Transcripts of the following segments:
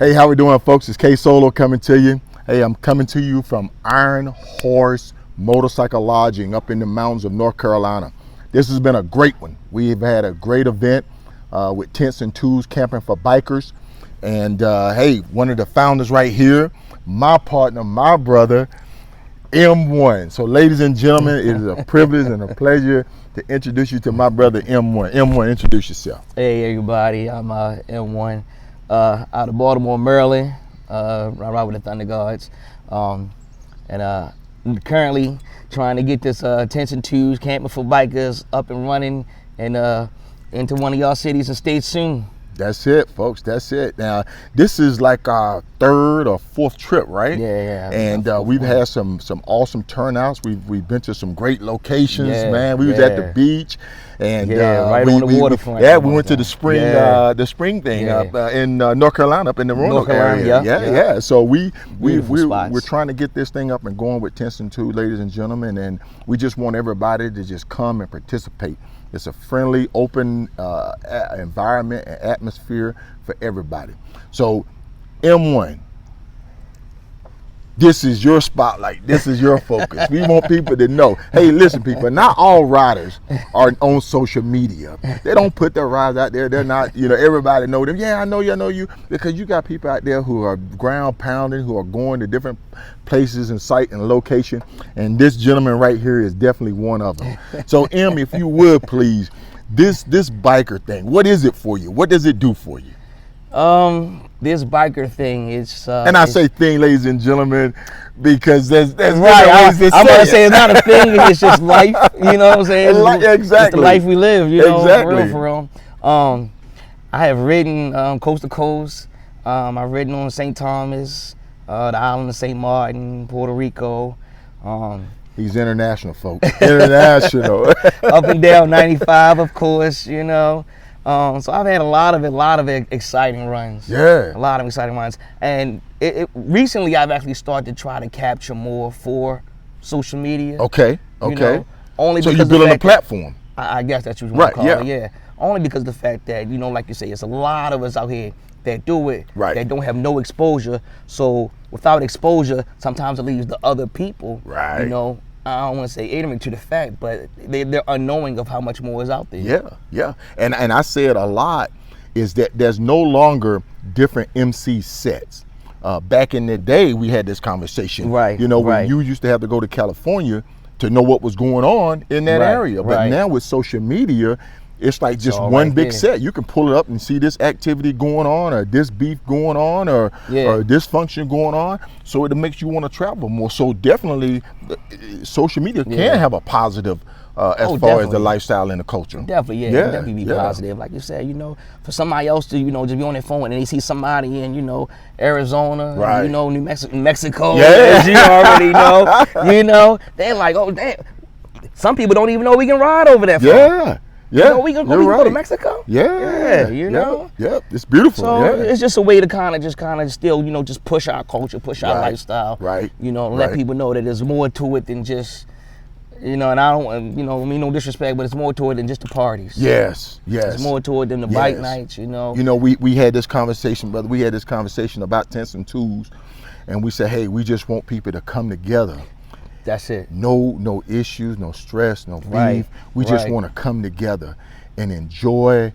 Hey, how we doing, folks? It's KSolo coming to you. Hey, I'm coming to you from Iron Horse Motorcycle Lodging up in the mountains of North Carolina. This has been a great one. We've had a great event with tents and tools, camping for bikers. And hey, one of the founders right here, my partner, my brother, EmOne. So ladies and gentlemen, it is a privilege and a pleasure to introduce you to my brother, EmOne. EmOne, introduce yourself. Hey everybody, I'm EmOne out of Baltimore, Maryland. I ride with the Thunder Guards. I'm currently trying to get this tents and tools, camping for bikers up and running and into one of y'all cities and states soon. That's it, folks. That's it. Now, this is like our third or fourth trip, right? Yeah. And we've had some awesome turnouts. We've been to some great locations, man. We was yeah. at the beach, and right on the waterfront. We went to the spring, thing up in North Carolina, up in the Roanoke area. Yeah. So we're trying to get this thing up and going with tents and tools, ladies and gentlemen, and we just want everybody to just come and participate. It's a friendly, open environment and atmosphere for everybody. So, EmOne, this is your spotlight. This is your focus. We want people to know, hey, listen, people, not all riders are on social media. They don't put their rides out there. They're not, everybody know them. Yeah, I know you, because you got people out there who are ground pounding, who are going to different places and site and location. And this gentleman right here is definitely one of them. So, Em, if you would, please, this biker thing, what is it for you? What does it do for you? This biker thing is and I say thing, ladies and gentlemen, because there's right. I'm gonna say it's not a thing, it's just life, you know what I'm saying? It's the life we live, exactly. For real. I have ridden coast to coast. I've ridden on St. Thomas, the island of St. Martin, Puerto Rico. He's international, folks. International. Up and down 95, of course, So I've had a lot of exciting runs. Yeah. A lot of exciting runs. And recently I've actually started to try to capture more for social media. Okay. Only so because you're building a platform. I guess that's what you want to call it, yeah. Only because of the fact that, like you say, it's a lot of us out here that do it, that don't have no exposure. So without exposure, sometimes it leaves the other people, I don't want to say ignorant to the fact, but they're unknowing of how much more is out there. Yeah. And I say it a lot, is that there's no longer different MC sets. Back in the day, we had this conversation. Right. When you used to have to go to California to know what was going on in that area. But now with social media, it's like just one big set. You can pull it up and see this activity going on, or this beef going on, or this function going on. So it makes you want to travel more. So definitely, social media can have a positive as far as the lifestyle and the culture. Definitely, definitely be positive. Like you said, for somebody else to, just be on their phone and they see somebody in, Arizona, New Mexico, as you already know, they're like, oh damn. Some people don't even know we can ride over that far. We can go to Mexico. Yeah, it's beautiful. So it's just a way to kind of still, just push our culture, push our lifestyle. Let people know that there's more to it than just, and I don't, mean no disrespect, but it's more to it than just the parties. Yes. It's more to it than the bike nights, we had this conversation, brother. We had this conversation about tents and tools, and we said, hey, we just want people to come together. That's it. No issues, no stress, no beef. We just want to come together and enjoy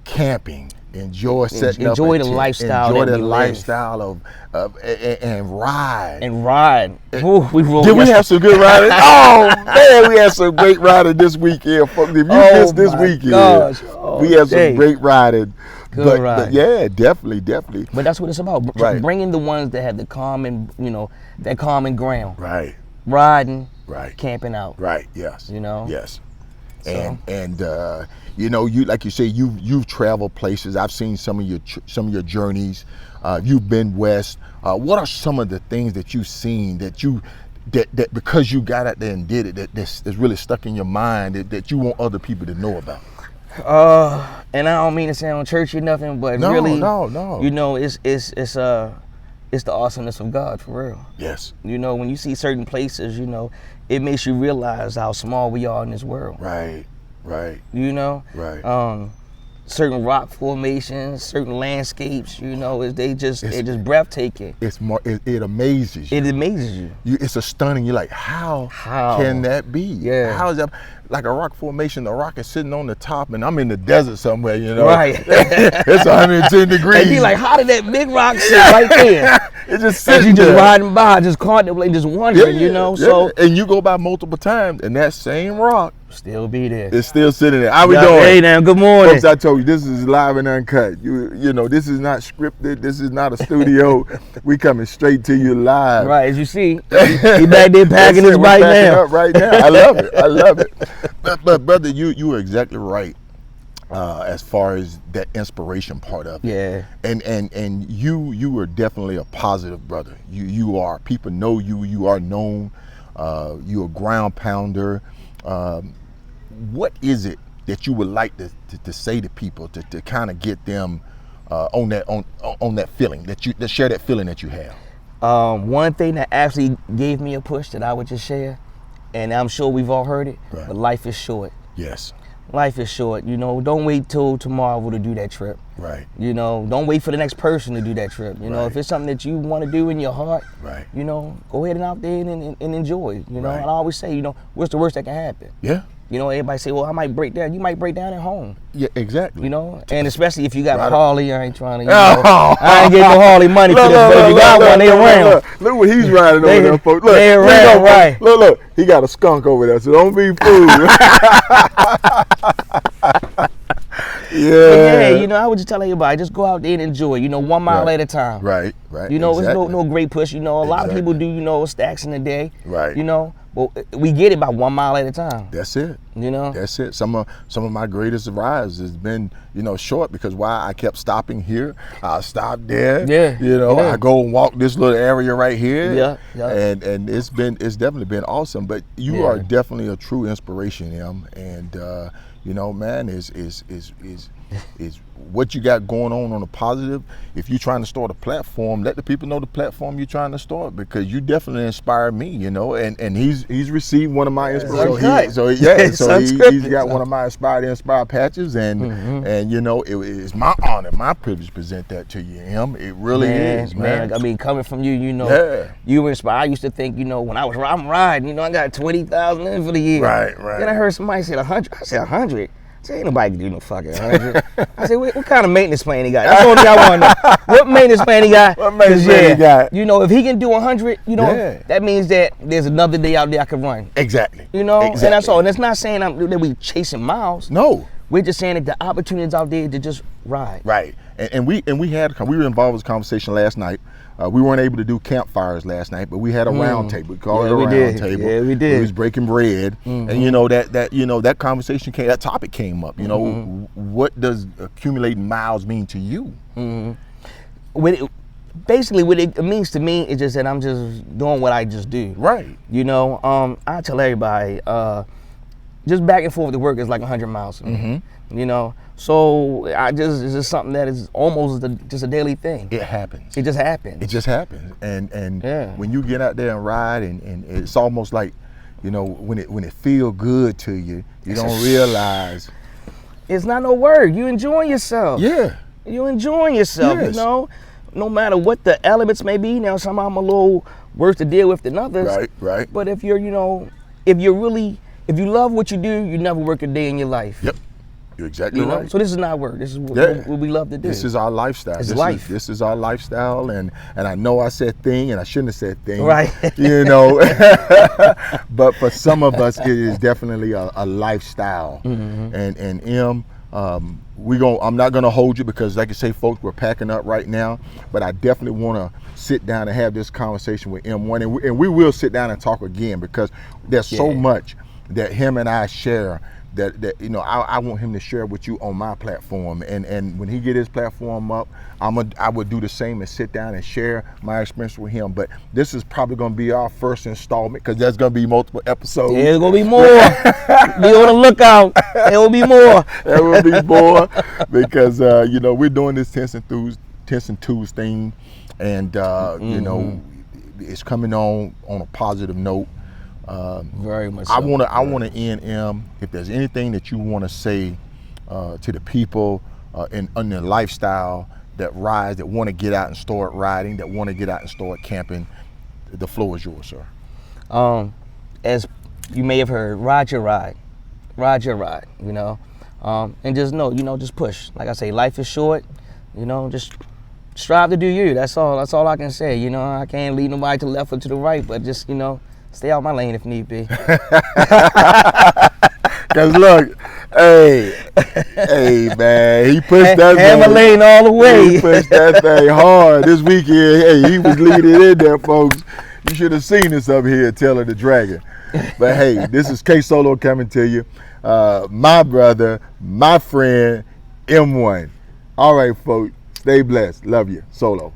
camping, enjoy setting up, enjoy the lifestyle, enjoy the lifestyle of and ride. Ooh, Did we have some good riding? Oh man, we had some great riding this weekend. If you missed this weekend, we had some great riding. But yeah, definitely. But that's what it's about. Bringing the ones that have the common, that common ground. Riding, camping out. Yes. Yes. So. And you, like you say, you've traveled places. I've seen some of your journeys. You've been west. What are some of the things that you've seen that because you got out there and did it, that's really stuck in your mind that you want other people to know about? And I don't mean to sound churchy or nothing, but really, it's the awesomeness of God, for real. Yes. When you see certain places, it makes you realize how small we are in this world. Right. certain rock formations, certain landscapes, you know, they're just breathtaking. It's more, it amazes you. It amazes you. It's a stunning, you're like, how can that be? Yeah. How is that? Like a rock formation, the rock is sitting on the top and I'm in the desert somewhere, you know. Right. It's 110 degrees. And be like, how did that big rock sit right there? It's just sitting As you just there. riding by, just contemplating, just wondering, you know. So and you go by multiple times and that same rock still be there. it's still sitting there. How we doing? Hey now, good morning. Folks, I told you, this is live and uncut. You know, this is not scripted. This is not a studio. We coming straight to you live. Right, as you see, he back there packing his bike now. Up right now. I love it. I love it. But brother, you are exactly right. As far as that inspiration part of it. Yeah. And you are definitely a positive brother. You are. People know you. You are known. You're a ground pounder. What is it that you would like to say to people to kind of get them on that feeling that share that feeling that you have? One thing that actually gave me a push that I would just share, and I'm sure we've all heard it, right. But life is short. Yes. Life is short, you know. Don't wait till tomorrow to do that trip. Right. You know, don't wait for the next person to do that trip. You know, if it's something that you want to do in your heart, right. You know, go ahead and out there and enjoy. You know, right. and I always say, you know, what's the worst that can happen? Yeah. You know, everybody say, well, I might break down. You might break down at home. Yeah, exactly. You know, and especially if you got right. a Harley, I ain't trying to, you know, I ain't getting no Harley money for this, but if you got one, they around. Look what he's riding over there, folks. Look, they around, right. Look, he got a skunk over there, so don't be fooled. Yeah, you know, I would just tell everybody, just go out there and enjoy, you know, 1 mile at a time. Right. You know, it's no great push. You know, a lot of people do, you know, stacks in a day. Right. You know, but we get it by 1 mile at a time. That's it. You know? That's it. Some of my greatest rides has been, you know, short because why I kept stopping here. I stopped there. Yeah. You know, I go and walk this little area right here. Yeah. And it's definitely been awesome. But you are definitely a true inspiration, Em. And you know, man, is what you got going on a positive. If you're trying to start a platform, let the people know the platform you're trying to start, because you definitely inspire me, you know. And he's received one of my inspirations. So he's got one of my inspire patches, and you know, it's my honor, my privilege to present that to you, Em. It really is, man. I mean, coming from you, you know, you were inspired. I used to think, you know, when I'm riding, you know, I got 20,000 in for the year. Right. Then I heard somebody say 100. I said 100. I said, ain't nobody can do no fucking 100. I said, what kind of maintenance plan he got? That's the only thing I want to know. What maintenance plan he got? What maintenance plan he got? You know, if he can do 100, you know, that means that there's another day out there I can run. Exactly. You know, and that's all. And it's not saying that we chasing miles. No. We're just saying that the opportunities out there to just ride. Right. And we were involved in this conversation last night. We weren't able to do campfires last night, but we had a round table. We called it a round table. Yeah, we did. We was breaking bread, and you know that conversation that topic came up. You know, what does accumulating miles mean to you? Basically, what it means to me is just that I'm just doing what I just do. Right. You know, I tell everybody, just back and forth to work is like 100 miles to me. You know, so it's just something that is almost just a daily thing. It happens. It just happens. It just happens. And when you get out there and ride, and it's almost like, you know, when it feel good to you, you don't realize. It's not no word. You enjoying yourself. Yeah. You enjoying yourself. Yes. You know, no matter what the elements may be. Now, some I'm a little worse to deal with than others. Right. But if you love what you do, you never work a day in your life. Yep. You're exactly right. So this is not work. This is what we love to do. This is our lifestyle. It's life. This is our lifestyle, and I know I said thing, and I shouldn't have said thing. Right. You know, but for some of us, it is definitely a lifestyle. And Em, I'm not gonna hold you because, like I say, folks, we're packing up right now. But I definitely want to sit down and have this conversation with EmOne, and we will sit down and talk again, because there's so much that him and I share. That you know, I want him to share with you on my platform, and when he get his platform up, I would do the same and sit down and share my experience with him. But this is probably going to be our first installment, because there's going to be multiple episodes. There's going to be more. Be on the lookout. There will be more. There will be more, because you know, we're doing this Tense and Twos thing, and you know, it's coming on a positive note. Very much I so. want to end, Em, if there's anything that you want to say to the people in their lifestyle that rides, that want to get out and start riding, that want to get out and start camping, the floor is yours, sir. As you may have heard, ride your ride, you know, and just know, you know, just push. Like I say, life is short, you know, just strive to do you. That's all I can say. You know, I can't lead nobody to the left or to the right, but just, you know, stay out my lane if need be. Cause look, hey man, he pushed that hammer lane all the way. He pushed that thing hard this weekend. Hey, he was leading in there, folks. You should have seen this up here, Taylor the Dragon. But hey, this is KSolo coming to you. My brother, my friend, EmOne. All right, folks, stay blessed. Love you, Solo.